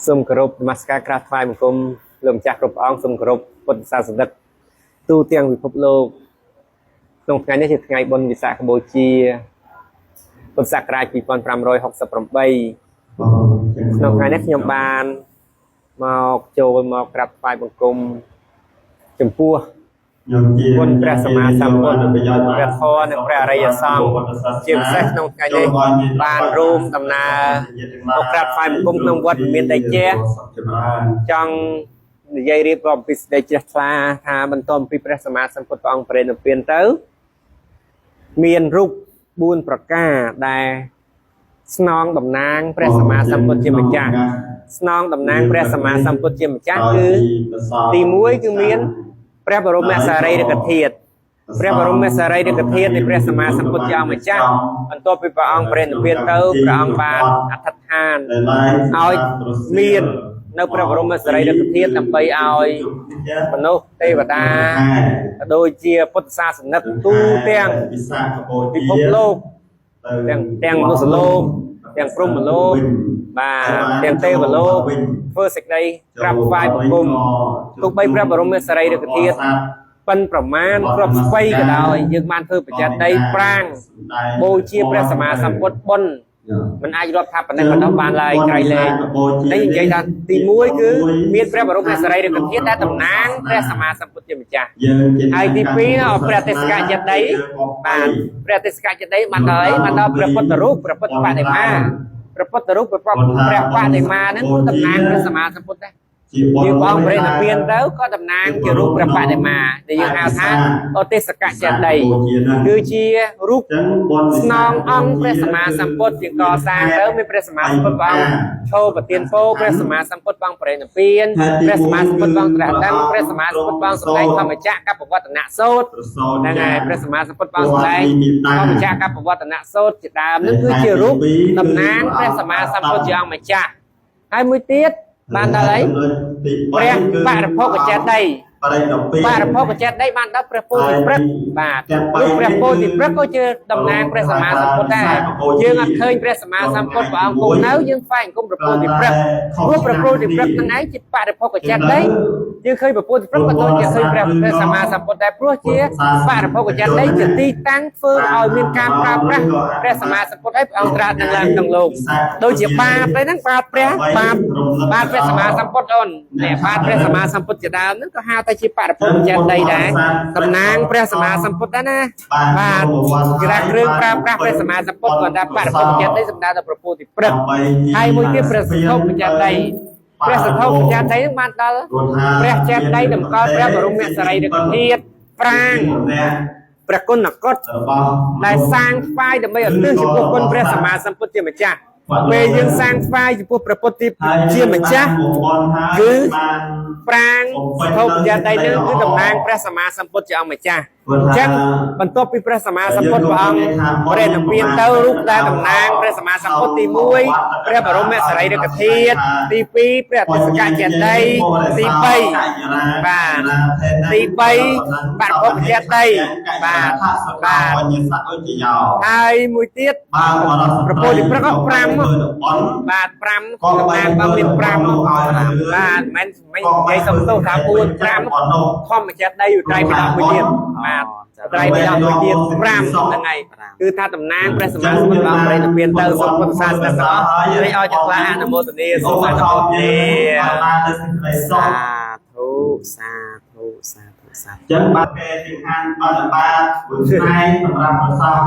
សូមគោរពនមស្ការក្រាបថ្វាយបង្គំលោកម្ចាស់គ្រប់ព្រះអង្គសូមគោរពពុទ្ធសាសនិកទូទាំងពិភពលោកក្នុងថ្ងៃនេះជាថ្ងៃបុណ្យវិសាខបូជាពុទ្ធសករាជ2568ក្នុងថ្ងៃនេះខ្ញុំបានមកចូលមកក្រាបថ្វាយបង្គំចំពោះគុណព្រះសម្មាសម្ពុទ្ធព្រះធម៌និងព្រះអរិយសង្ឃជាពិសេសក្នុងថ្ងៃនេះបានរួមដំណើរមកក្រាបថ្វាយបង្គំក្នុងវត្តមានតែជាចង់និយាយរៀបរាប់ពីសេចក្តីជ្រះថ្លាថាបន្ទាប់ពីព្រះសម្មាសម្ពុទ្ធព្រះអង្គប្រេណនិព្វានទៅមានរូប4ប្រការដែលស្នងតំណាងព្រះសម្មាសម្ពុទ្ធជាម្ចាស់ស្នងតំណាងព្រះសម្មាសម្ពុទ្ធជាម្ចាស់គឺទី1គឺមានព្រះបរមសារីរិកធាតុព្រះបរមសារីរិកធាតុនៃព្រះសម្មាសម្ពុទ្ធជាម្ចាស់បន្ទាប់ពីព្រះអង្គប្រេណនិព្វានទៅព្រះអង្គបានអធិដ្ឋានឲ្យមាននៅព្រះបរមសារីរិកធាតុដើម្បីឲ្យមនុស្សទេវតាដូចជាពុទ្ធសាសនិកទូទាំងពិភពលោកទាំងមនុស្សលោកទាំងព្រហ្មលោកបាទទាំងទេវលោកធ្វើសេចក្តីក្រាបថ្វាយបង្គំទោះបីព្រះបរមសារីរិកធាតុប៉ុនប្រមាណគ្រប់ស្វ័យក៏ដោយយើងបានធ្វើបច្ច័យប្រាំងបូជាព្រះសម្មាសម្ពុទ្ធបុណ្យមិនអាចរាប់ថាប៉ុណ្ណេះក៏បានឡើយក្រៃលែងនេះនិយាយថាទី1គឺមានព្រះបរមសារីរិកធាតុដែលតំណាងព្រះសម្មាសម្ពុទ្ធជាម្ចាស់ហើយទី2ព្រះទេសកចេតិយបាទព្រះទេសកចេតិយបានដល់អីបានដល់ព្រះពុទ្ធរូបព្រះពុទ្ធបដិមាព្រះពុទ្ធរូបព្រះបដិមាហ្នឹងគឺតំណាងព្រះសម្មាសម្ពុទ្ធដែរជាព្រះអង្គប្រេណនិព្វានទៅក៏តំណាងជារូបព្រះបដិមាដែលយើងហៅថាឧទេសកចេតិយគឺជារូបស្នងអង្គព្រះសម្មាសម្ពុទ្ធជាកសាងទៅមានព្រះសម្មាសម្ពុទ្ធព្រះអង្គឈរប្រទានពរព្រះសម្មាសម្ពុទ្ធព្រះអង្គប្រេណនិព្វានព្រះសម្មាសម្ពុទ្ធព្រះអង្គត្រាស់ដឹងព្រះសម្មាសម្ពុទ្ធព្រះអង្គសម្ដែងធម្មចក្រកបវត្តនៈសូត្រហ្នឹងហើយព្រះសម្មាសម្ពុទ្ធព្រះអង្គសម្ដែងធម្មចក្រកបវត្តនៈសូត្រជាដើមហ្នឹងគឺជារូបតំណាងព្រះសម្មាសម្ពុទ្ធជាអង្គម្ចាស់ហើយមួយទៀតបានដល់អីព្រះបរិភោគចេតិយបរិភោគចេតិយបានដល់ព្រះពោធិព្រឹក្សបាទព្រះពោធិព្រឹក្សក៏ជាតំណាងព្រះសម្មាសម្ពុទ្ធដែរយើងអត់ឃើញព្រះសម្មាសម្ពុទ្ធព្រះអង្គគង់នៅយើងថ្វាយអង្គមព្រះពោធិព្រឹក្សព្រោះព្រះពោធិព្រឹក្សហ្នឹងឯងជាបរិភោគចេតិយយើងឃើញព្រះពោធិព្រឹក្សក៏ដូចជាឃើញព្រះសម្មាសម្ពុទ្ធដែរព្រោះជាបរិភោគចេតិយជាទីតាំងធ្វើឲ្យមានការប្រើប្រាស់ព្រះសម្មាសម្ពុទ្ធឲ្យព្រះអង្គត្រាស់ដឹងឡើងក្នុងលោកដូចជាបាបទៅហ្នឹងបាបព្រះសម្មាសម្ពុទ្ធអូននេះបាបព្រះសម្មាសម្ពុទ្ធជាដើមហ្នឹងក៏ហៅតែជាបរិភោគចេតិយដែរតំណាងព្រះសម្មាសម្ពុទ្ធដែរណាបាទគ្រឿងប្រើប្រាស់ព្រះសម្មាសម្ពុទ្ធក៏ថាបរិភោគចេតិយសំដៅដល់ព្រះពោធិព្រឹក្សហើយមួយទៀតព្រះសទ្ធោបចេតិយព្រះសទ្ធោបចេតិយបានដល់ព្រះចេតិយតម្កល់ព្រះបរមសារីរិកធាតុប្រាង្គព្រះគុណកុដដែលសាងថ្វាយដើម្បីឧទ្ទិសចំពោះគុណព្រះសម្មាសម្ពុទ្ធជាម្ចាស់ពេលយើងសាងថ្វាយចំពោះព្រះពុទ្ធជាម្ចាស់គឺប្រាង្គសទ្ធោបចេតិយនេះគឺតំណាងព្រះសម្មាសម្ពុទ្ធជាអង្គម្ចាស់អញ្ចឹងបន្ទាប់ពីព្រះសម្មាសម្ពុទ្ធព្រះអង្គប្រេណនិព្វានទៅរូបដែលតំណាងព្រះសម្មាសម្ពុទ្ធទី1ព្រះបរមសារីរិកធាតុទី2ព្រះទេសកចេតិយទី3បាទទី3បរិភោគចេតិយបាទហើយមួយទៀតព្រះពោធិព្រឹក្ស5បាទ5តំណាងបើមាន5បាទមិននិយាយសំទោសថា4 5ធម្មចេតិយត្រៃបិដកមួយទៀតបាទត្រៃបិដកមួយទៀត5ហ្នឹងហើយគឺថាតំណាងព្រះសម្មាសម្ពុទ្ធព្រះអង្គប្រេណនិព្វានទៅសូមពុទ្ធសាសនិកទាំងអស់រីឲ្យចង្វាអនុមោទនាសូមអនុមោទនាសាធុសាធុសាធុសាធុចឹងបាទពេលទីខានបដិបាតមួយថ្ងៃសម្រាប់ប្រសង